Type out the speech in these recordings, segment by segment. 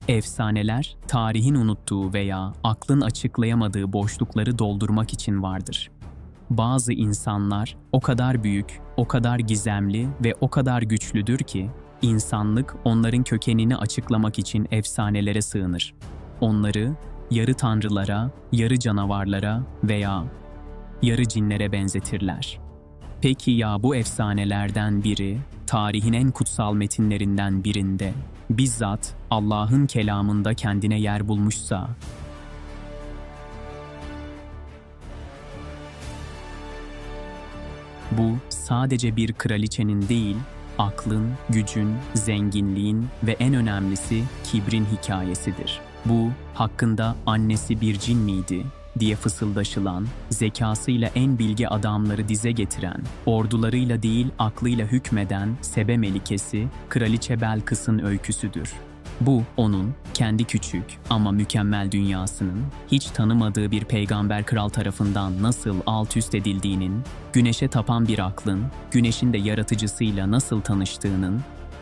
Efsaneler, tarihin unuttuğu veya aklın açıklayamadığı boşlukları doldurmak için vardır. Bazı insanlar o kadar büyük, o kadar gizemli ve o kadar güçlüdür ki, insanlık onların kökenini açıklamak için efsanelere sığınır. Onları yarı tanrılara, yarı canavarlara veya yarı cinlere benzetirler. Peki ya bu efsanelerden biri, tarihin en kutsal metinlerinden birinde, bizzat Allah'ın kelamında kendine yer bulmuşsa? Bu sadece bir kraliçenin değil, aklın, gücün, zenginliğin ve en önemlisi kibrin hikayesidir. Bu, hakkında annesi bir cin miydi diye fısıldaşılan, zekasıyla en bilge adamları dize getiren, ordularıyla değil aklıyla hükmeden Sebe Melikesi, Kraliçe Belkıs'ın öyküsüdür. Bu, onun kendi küçük ama mükemmel dünyasının hiç tanımadığı bir peygamber kral tarafından nasıl alt üst edildiğinin, güneşe tapan bir aklın, güneşin de yaratıcısıyla nasıl tanıştığının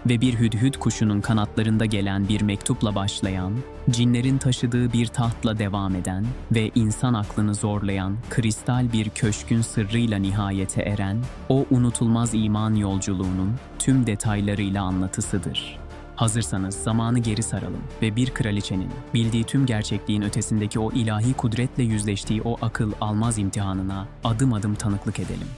ve bir hüdhüd kuşunun kanatlarında gelen bir mektupla başlayan, cinlerin taşıdığı bir tahtla devam eden ve insan aklını zorlayan kristal bir köşkün sırrıyla nihayete eren, o unutulmaz iman yolculuğunun tüm detaylarıyla anlatısıdır. Hazırsanız zamanı geri saralım ve bir kraliçenin bildiği tüm gerçekliğin ötesindeki o ilahi kudretle yüzleştiği o akıl almaz imtihanına adım adım tanıklık edelim.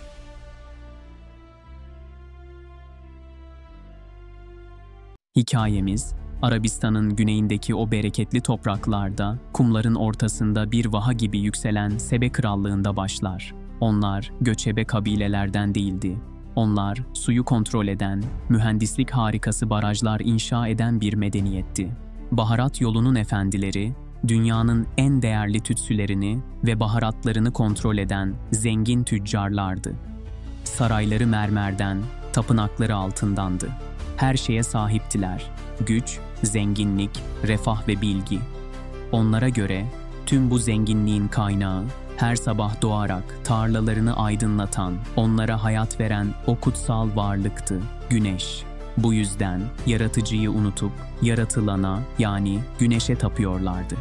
Hikayemiz, Arabistan'ın güneyindeki o bereketli topraklarda, kumların ortasında bir vaha gibi yükselen Sebe Krallığı'nda başlar. Onlar göçebe kabilelerden değildi. Onlar suyu kontrol eden, mühendislik harikası barajlar inşa eden bir medeniyetti. Baharat yolunun efendileri, dünyanın en değerli tütsülerini ve baharatlarını kontrol eden zengin tüccarlardı. Sarayları mermerden, tapınakları altındandı. Her şeye sahiptiler. Güç, zenginlik, refah ve bilgi. Onlara göre tüm bu zenginliğin kaynağı, her sabah doğarak tarlalarını aydınlatan, onlara hayat veren o kutsal varlıktı, güneş. Bu yüzden yaratıcıyı unutup yaratılana, yani güneşe tapıyorlardı.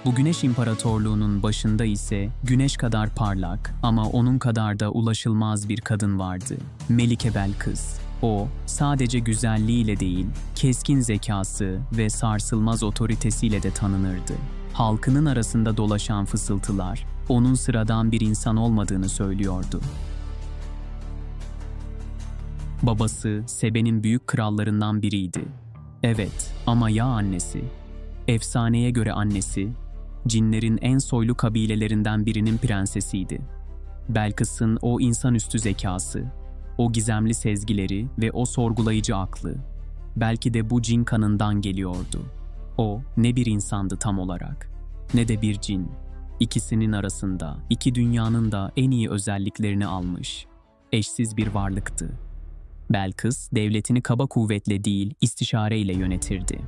Bu güneş imparatorluğunun başında ise güneş kadar parlak ama onun kadar da ulaşılmaz bir kadın vardı, Melike Belkıs. O, sadece güzelliğiyle değil, keskin zekası ve sarsılmaz otoritesiyle de tanınırdı. Halkının arasında dolaşan fısıltılar, onun sıradan bir insan olmadığını söylüyordu. Babası, Sebe'nin büyük krallarından biriydi. Evet, ama ya annesi? Efsaneye göre annesi, cinlerin en soylu kabilelerinden birinin prensesiydi. Belkıs'ın o insanüstü zekası, o gizemli sezgileri ve o sorgulayıcı aklı, belki de bu cin kanından geliyordu. O, ne bir insandı tam olarak, ne de bir cin. İkisinin arasında, iki dünyanın da en iyi özelliklerini almış, eşsiz bir varlıktı. Belkıs, devletini kaba kuvvetle değil, istişareyle yönetirdi.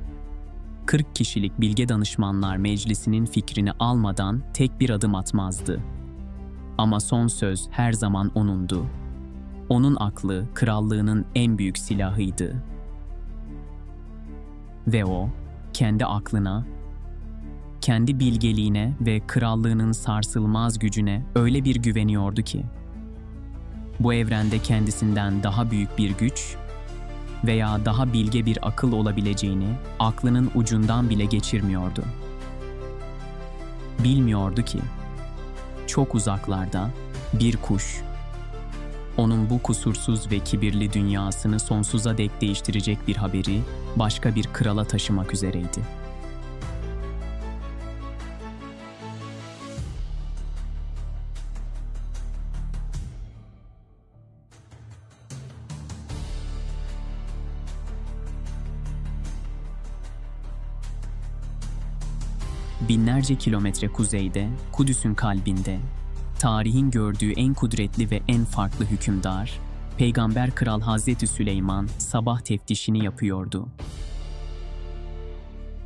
40 kişilik Bilge Danışmanlar Meclisi'nin fikrini almadan tek bir adım atmazdı. Ama son söz her zaman onundu. Onun aklı, krallığının en büyük silahıydı. Ve o, kendi aklına, kendi bilgeliğine ve krallığının sarsılmaz gücüne öyle bir güveniyordu ki, bu evrende kendisinden daha büyük bir güç veya daha bilge bir akıl olabileceğini aklının ucundan bile geçirmiyordu. Bilmiyordu ki, çok uzaklarda bir kuş, onun bu kusursuz ve kibirli dünyasını sonsuza dek değiştirecek bir haberi başka bir krala taşımak üzereydi. Binlerce kilometre kuzeyde, Kudüs'ün kalbinde, tarihin gördüğü en kudretli ve en farklı hükümdar, Peygamber Kral Hazreti Süleyman sabah teftişini yapıyordu.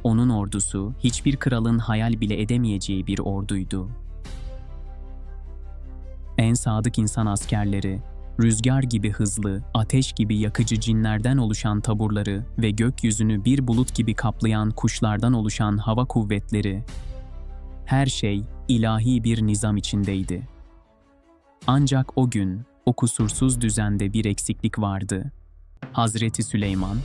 Onun ordusu hiçbir kralın hayal bile edemeyeceği bir orduydu. En sadık insan askerleri, Rüzgar gibi hızlı, ateş gibi yakıcı cinlerden oluşan taburları ve gökyüzünü bir bulut gibi kaplayan kuşlardan oluşan hava kuvvetleri, her şey ilahi bir nizam içindeydi. Ancak o gün, o kusursuz düzende bir eksiklik vardı. Hazreti Süleyman,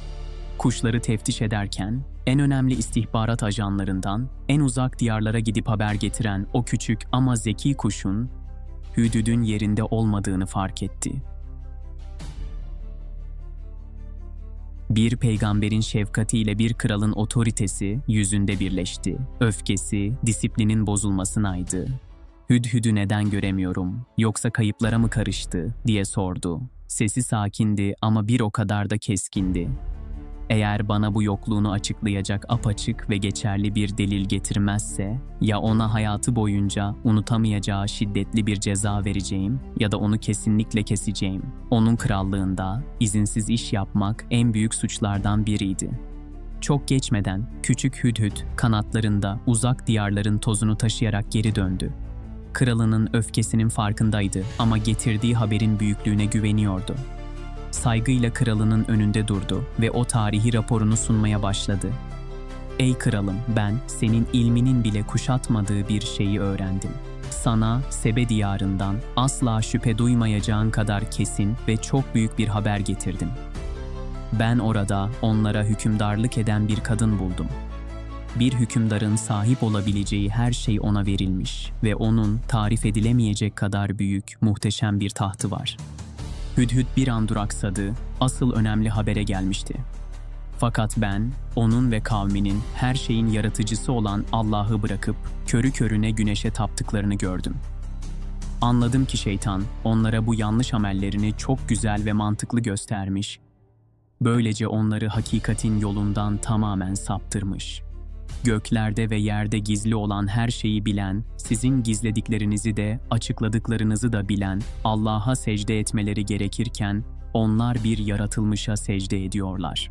kuşları teftiş ederken, en önemli istihbarat ajanlarından, en uzak diyarlara gidip haber getiren o küçük ama zeki kuşun, Hüdhüd'ün yerinde olmadığını fark etti. Bir peygamberin şefkatiyle bir kralın otoritesi yüzünde birleşti. Öfkesi, disiplinin bozulmasınaydı. Hüdhüd'ü neden göremiyorum, yoksa kayıplara mı karıştı diye sordu. Sesi sakindi ama bir o kadar da keskindi. Eğer bana bu yokluğunu açıklayacak apaçık ve geçerli bir delil getirmezse, ya ona hayatı boyunca unutamayacağı şiddetli bir ceza vereceğim ya da onu kesinlikle keseceğim. Onun krallığında izinsiz iş yapmak en büyük suçlardan biriydi. Çok geçmeden küçük Hüdhüd kanatlarında uzak diyarların tozunu taşıyarak geri döndü. Kralının öfkesinin farkındaydı ama getirdiği haberin büyüklüğüne güveniyordu. Saygıyla kralının önünde durdu ve o tarihi raporunu sunmaya başladı. "Ey kralım, ben senin ilminin bile kuşatmadığı bir şeyi öğrendim. Sana Sebe diyarından asla şüphe duymayacağın kadar kesin ve çok büyük bir haber getirdim. Ben orada onlara hükümdarlık eden bir kadın buldum. Bir hükümdarın sahip olabileceği her şey ona verilmiş ve onun tarif edilemeyecek kadar büyük, muhteşem bir tahtı var." Hüdhüd bir an duraksadı, asıl önemli habere gelmişti. Fakat ben, onun ve kavminin her şeyin yaratıcısı olan Allah'ı bırakıp körü körüne güneşe taptıklarını gördüm. Anladım ki şeytan onlara bu yanlış amellerini çok güzel ve mantıklı göstermiş, böylece onları hakikatin yolundan tamamen saptırmış. Göklerde ve yerde gizli olan her şeyi bilen, sizin gizlediklerinizi de açıkladıklarınızı da bilen Allah'a secde etmeleri gerekirken onlar bir yaratılmışa secde ediyorlar.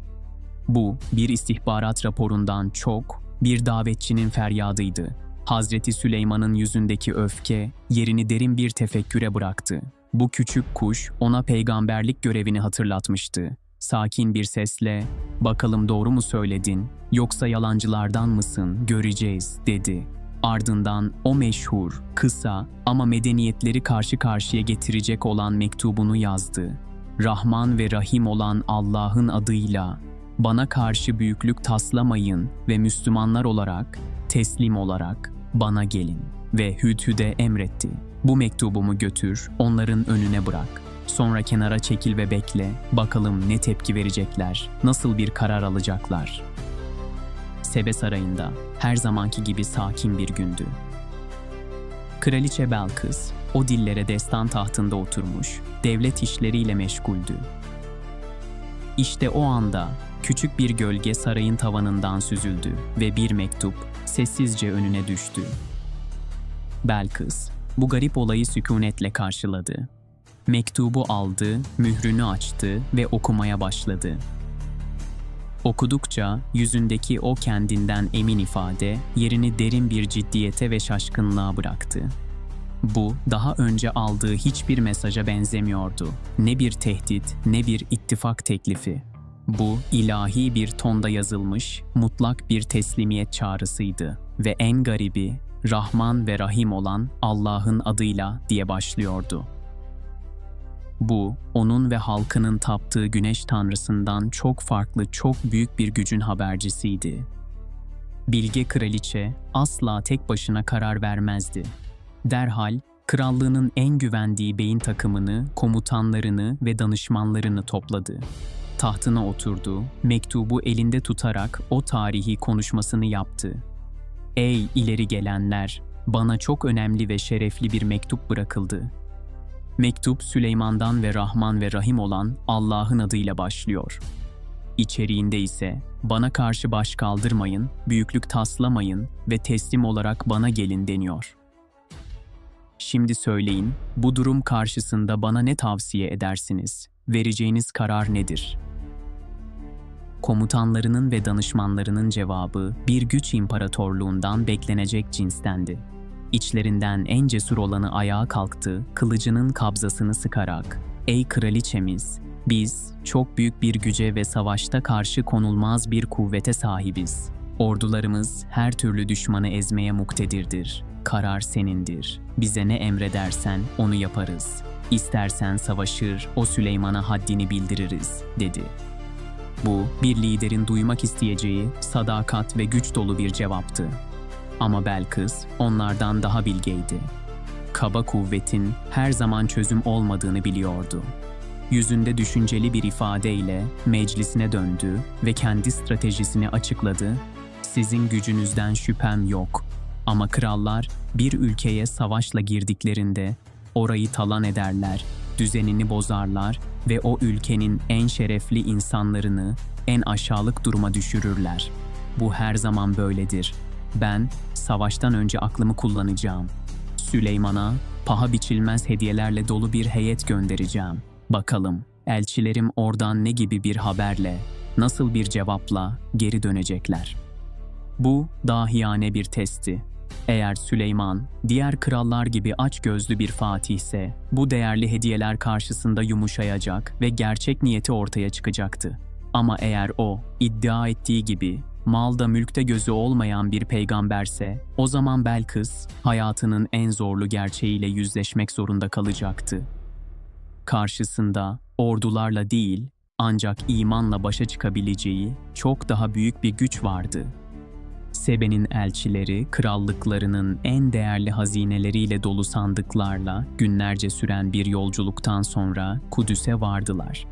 Bu bir istihbarat raporundan çok bir davetçinin feryadıydı. Hazreti Süleyman'ın yüzündeki öfke yerini derin bir tefekküre bıraktı. Bu küçük kuş ona peygamberlik görevini hatırlatmıştı. Sakin bir sesle, "Bakalım doğru mu söyledin, yoksa yalancılardan mısın, göreceğiz," dedi. Ardından o meşhur, kısa ama medeniyetleri karşı karşıya getirecek olan mektubunu yazdı. "Rahman ve Rahim olan Allah'ın adıyla, bana karşı büyüklük taslamayın ve Müslümanlar olarak, teslim olarak bana gelin." Ve Hüdhüd'e emretti. "Bu mektubumu götür, onların önüne bırak. Sonra kenara çekil ve bekle, bakalım ne tepki verecekler, nasıl bir karar alacaklar." Sebe sarayında her zamanki gibi sakin bir gündü. Kraliçe Belkıs, o dillere destan tahtında oturmuş, devlet işleriyle meşguldü. İşte o anda küçük bir gölge sarayın tavanından süzüldü ve bir mektup sessizce önüne düştü. Belkıs, bu garip olayı sükunetle karşıladı. Mektubu aldı, mührünü açtı ve okumaya başladı. Okudukça yüzündeki o kendinden emin ifade yerini derin bir ciddiyete ve şaşkınlığa bıraktı. Bu, daha önce aldığı hiçbir mesaja benzemiyordu. Ne bir tehdit, ne bir ittifak teklifi. Bu, ilahi bir tonda yazılmış, mutlak bir teslimiyet çağrısıydı ve en garibi, Rahman ve Rahim olan Allah'ın adıyla diye başlıyordu. Bu, onun ve halkının taptığı güneş tanrısından çok farklı, çok büyük bir gücün habercisiydi. Bilge kraliçe asla tek başına karar vermezdi. Derhal, krallığının en güvendiği beyin takımını, komutanlarını ve danışmanlarını topladı. Tahtına oturdu, mektubu elinde tutarak o tarihi konuşmasını yaptı. "Ey ileri gelenler, bana çok önemli ve şerefli bir mektup bırakıldı. Mektup Süleyman'dan ve Rahman ve Rahim olan Allah'ın adıyla başlıyor. İçeriğinde ise bana karşı baş kaldırmayın, büyüklük taslamayın ve teslim olarak bana gelin deniyor. Şimdi söyleyin, bu durum karşısında bana ne tavsiye edersiniz? Vereceğiniz karar nedir?" Komutanlarının ve danışmanlarının cevabı bir güç imparatorluğundan beklenecek cinstendi. İçlerinden en cesur olanı ayağa kalktı, kılıcının kabzasını sıkarak, "Ey kraliçemiz, biz çok büyük bir güce ve savaşta karşı konulmaz bir kuvvete sahibiz. Ordularımız her türlü düşmanı ezmeye muktedirdir. Karar senindir. Bize ne emredersen onu yaparız. İstersen savaşır, o Süleyman'a haddini bildiririz," dedi. Bu, bir liderin duymak isteyeceği sadakat ve güç dolu bir cevaptı. Ama Belkıs onlardan daha bilgeydi. Kaba kuvvetin her zaman çözüm olmadığını biliyordu. Yüzünde düşünceli bir ifadeyle meclisine döndü ve kendi stratejisini açıkladı. "Sizin gücünüzden şüphem yok. Ama krallar bir ülkeye savaşla girdiklerinde orayı talan ederler, düzenini bozarlar ve o ülkenin en şerefli insanlarını en aşağılık duruma düşürürler. Bu her zaman böyledir. Ben savaştan önce aklımı kullanacağım. Süleyman'a paha biçilmez hediyelerle dolu bir heyet göndereceğim. Bakalım elçilerim oradan ne gibi bir haberle, nasıl bir cevapla geri dönecekler." Bu dahiyane bir testti. Eğer Süleyman, diğer krallar gibi açgözlü bir fatihse, bu değerli hediyeler karşısında yumuşayacak ve gerçek niyeti ortaya çıkacaktı. Ama eğer o, iddia ettiği gibi, malda mülkte gözü olmayan bir peygamberse, o zaman Belkıs, hayatının en zorlu gerçeğiyle yüzleşmek zorunda kalacaktı. Karşısında ordularla değil, ancak imanla başa çıkabileceği çok daha büyük bir güç vardı. Sebe'nin elçileri, krallıklarının en değerli hazineleriyle dolu sandıklarla günlerce süren bir yolculuktan sonra Kudüs'e vardılar.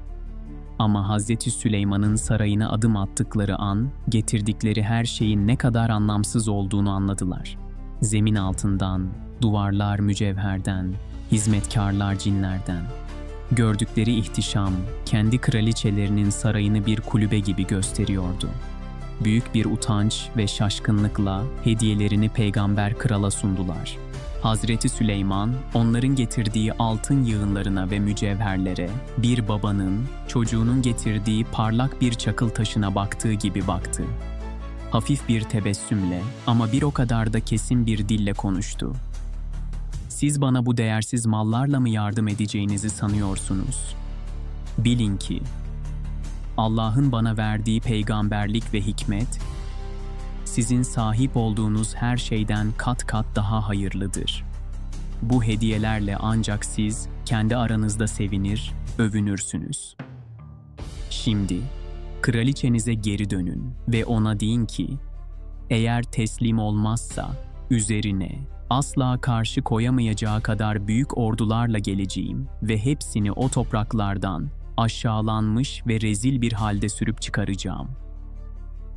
Ama Hz. Süleyman'ın sarayına adım attıkları an, getirdikleri her şeyin ne kadar anlamsız olduğunu anladılar. Zemin altından, duvarlar mücevherden, hizmetkarlar cinlerden. Gördükleri ihtişam, kendi kraliçelerinin sarayını bir kulübe gibi gösteriyordu. Büyük bir utanç ve şaşkınlıkla hediyelerini peygamber krala sundular. Hazreti Süleyman, onların getirdiği altın yığınlarına ve mücevherlere, bir babanın, çocuğunun getirdiği parlak bir çakıl taşına baktığı gibi baktı. Hafif bir tebessümle ama bir o kadar da kesin bir dille konuştu. "Siz bana bu değersiz mallarla mı yardım edeceğinizi sanıyorsunuz? Bilin ki, Allah'ın bana verdiği peygamberlik ve hikmet, sizin sahip olduğunuz her şeyden kat kat daha hayırlıdır. Bu hediyelerle ancak siz kendi aranızda sevinir, övünürsünüz. Şimdi kraliçenize geri dönün ve ona deyin ki, eğer teslim olmazsa üzerine asla karşı koyamayacağı kadar büyük ordularla geleceğim ve hepsini o topraklardan aşağılanmış ve rezil bir halde sürüp çıkaracağım."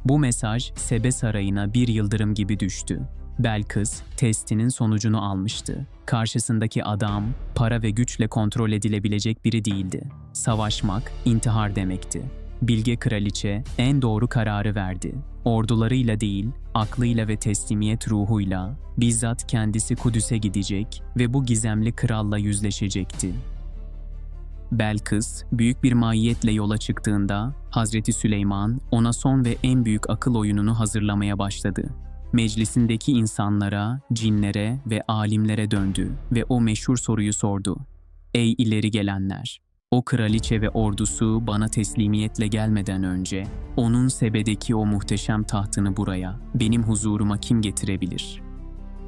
Bu mesaj Sebe sarayına bir yıldırım gibi düştü. Belkıs testinin sonucunu almıştı. Karşısındaki adam para ve güçle kontrol edilebilecek biri değildi. Savaşmak intihar demekti. Bilge kraliçe en doğru kararı verdi. Ordularıyla değil, aklıyla ve teslimiyet ruhuyla bizzat kendisi Kudüs'e gidecek ve bu gizemli kralla yüzleşecekti. Belkıs büyük bir mahiyetle yola çıktığında Hazreti Süleyman ona son ve en büyük akıl oyununu hazırlamaya başladı. Meclisindeki insanlara, cinlere ve alimlere döndü ve o meşhur soruyu sordu. "Ey ileri gelenler! O kraliçe ve ordusu bana teslimiyetle gelmeden önce onun Sebe'deki o muhteşem tahtını buraya, benim huzuruma kim getirebilir?"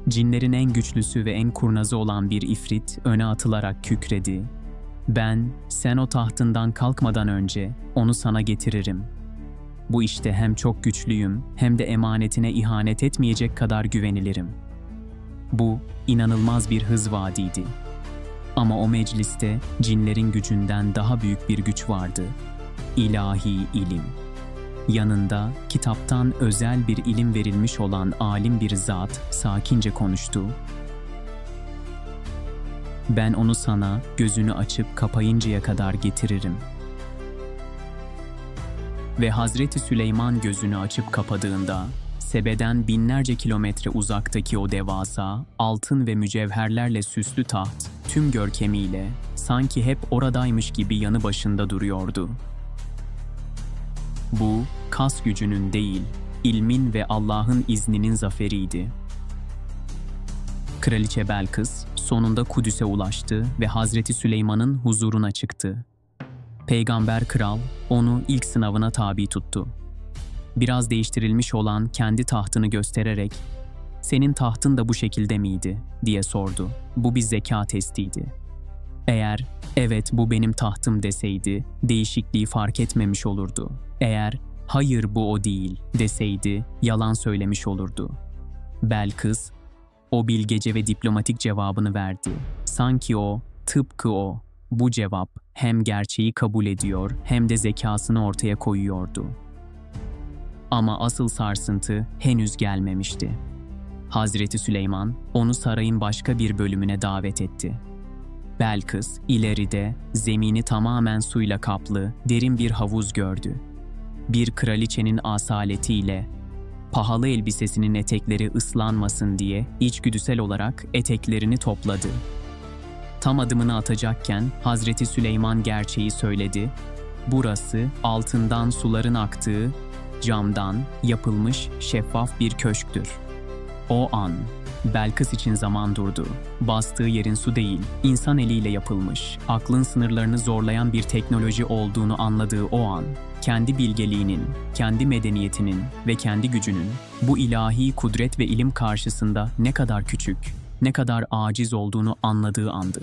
Cinlerin en güçlüsü ve en kurnazı olan bir ifrit öne atılarak kükredi. Sen o tahtından kalkmadan önce onu sana getiririm. Bu işte hem çok güçlüyüm hem de emanetine ihanet etmeyecek kadar güvenilirim." Bu inanılmaz bir hız vaadiydi. Ama o mecliste cinlerin gücünden daha büyük bir güç vardı. İlahi ilim. Yanında kitaptan özel bir ilim verilmiş olan alim bir zat sakince konuştu. "Ben onu sana gözünü açıp kapayıncaya kadar getiririm." Ve Hazreti Süleyman gözünü açıp kapadığında, Sebe'den binlerce kilometre uzaktaki o devasa, altın ve mücevherlerle süslü taht, tüm görkemiyle, sanki hep oradaymış gibi yanı başında duruyordu. Bu, kas gücünün değil, ilmin ve Allah'ın izninin zaferiydi. Kraliçe Belkıs, sonunda Kudüs'e ulaştı ve Hazreti Süleyman'ın huzuruna çıktı. Peygamber kral onu ilk sınavına tabi tuttu. Biraz değiştirilmiş olan kendi tahtını göstererek "Senin tahtın da bu şekilde miydi?" diye sordu. Bu bir zeka testiydi. Eğer "Evet, bu benim tahtım" deseydi, değişikliği fark etmemiş olurdu. Eğer "Hayır, bu o değil" deseydi, yalan söylemiş olurdu. Belkıs, o bilgece ve diplomatik cevabını verdi. Sanki o, tıpkı o, bu cevap hem gerçeği kabul ediyor hem de zekasını ortaya koyuyordu. Ama asıl sarsıntı henüz gelmemişti. Hazreti Süleyman onu sarayın başka bir bölümüne davet etti. Belkıs ileride zemini tamamen suyla kaplı derin bir havuz gördü. Bir kraliçenin asaletiyle pahalı elbisesinin etekleri ıslanmasın diye içgüdüsel olarak eteklerini topladı. Tam adımını atacakken Hazreti Süleyman gerçeği söyledi. Burası altından suların aktığı, camdan yapılmış şeffaf bir köşktür. O an Belkıs için zaman durdu. Bastığı yerin su değil, insan eliyle yapılmış, aklın sınırlarını zorlayan bir teknoloji olduğunu anladığı o an, kendi bilgeliğinin, kendi medeniyetinin ve kendi gücünün bu ilahi kudret ve ilim karşısında ne kadar küçük, ne kadar aciz olduğunu anladığı andı.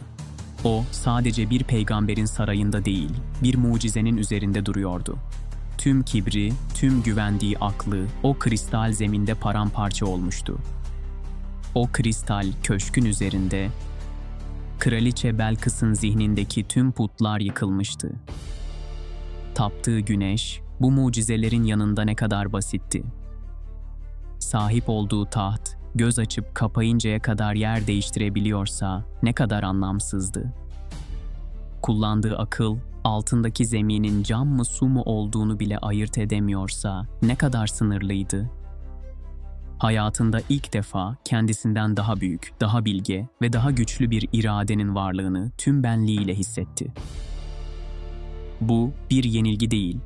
O sadece bir peygamberin sarayında değil, bir mucizenin üzerinde duruyordu. Tüm kibri, tüm güvendiği aklı o kristal zeminde paramparça olmuştu. O kristal köşkün üzerinde Kraliçe Belkıs'ın zihnindeki tüm putlar yıkılmıştı. Taptığı güneş bu mucizelerin yanında ne kadar basitti. Sahip olduğu taht göz açıp kapayıncaya kadar yer değiştirebiliyorsa ne kadar anlamsızdı. Kullandığı akıl altındaki zeminin cam mı su mu olduğunu bile ayırt edemiyorsa ne kadar sınırlıydı. Hayatında ilk defa kendisinden daha büyük, daha bilge ve daha güçlü bir iradenin varlığını tüm benliğiyle hissetti. Bu bir yenilgi değil,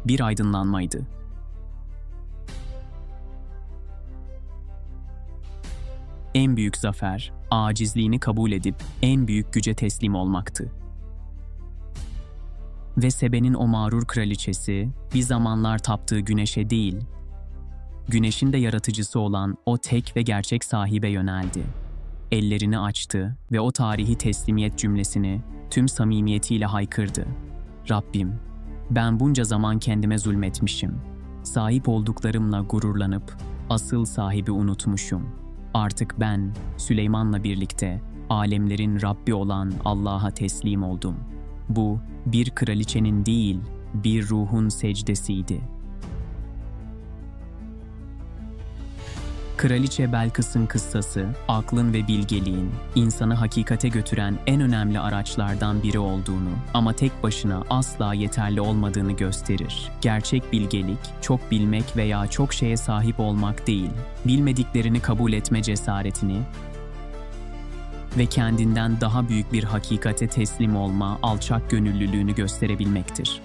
bir aydınlanmaydı. En büyük zafer, acizliğini kabul edip en büyük güce teslim olmaktı. Ve Sebe'nin o mağrur kraliçesi bir zamanlar taptığı güneşe değil, güneşin de yaratıcısı olan o tek ve gerçek sahibe yöneldi. Ellerini açtı ve o tarihi teslimiyet cümlesini tüm samimiyetiyle haykırdı. Rabbim, ben bunca zaman kendime zulmetmişim. Sahip olduklarımla gururlanıp asıl sahibi unutmuşum. Artık ben Süleyman'la birlikte alemlerin Rabbi olan Allah'a teslim oldum. Bu bir kraliçenin değil, bir ruhun secdesiydi. Kraliçe Belkıs'ın kıssası, aklın ve bilgeliğin insanı hakikate götüren en önemli araçlardan biri olduğunu ama tek başına asla yeterli olmadığını gösterir. Gerçek bilgelik, çok bilmek veya çok şeye sahip olmak değil, bilmediklerini kabul etme cesaretini ve kendinden daha büyük bir hakikate teslim olma alçak gönüllülüğünü gösterebilmektir.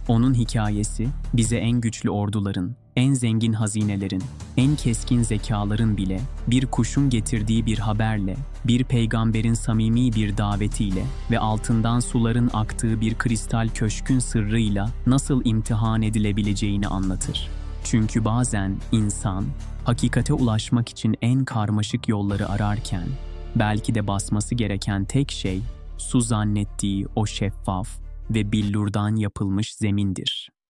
Onun hikayesi bize en güçlü orduların, en zengin hazinelerin, en keskin zekaların bile bir kuşun getirdiği bir haberle, bir peygamberin samimi bir davetiyle ve altından suların aktığı bir kristal köşkün sırrıyla nasıl imtihan edilebileceğini anlatır. Çünkü bazen insan, hakikate ulaşmak için en karmaşık yolları ararken, belki de basması gereken tek şey, su zannettiği o şeffaf ve billurdan yapılmış zemindir.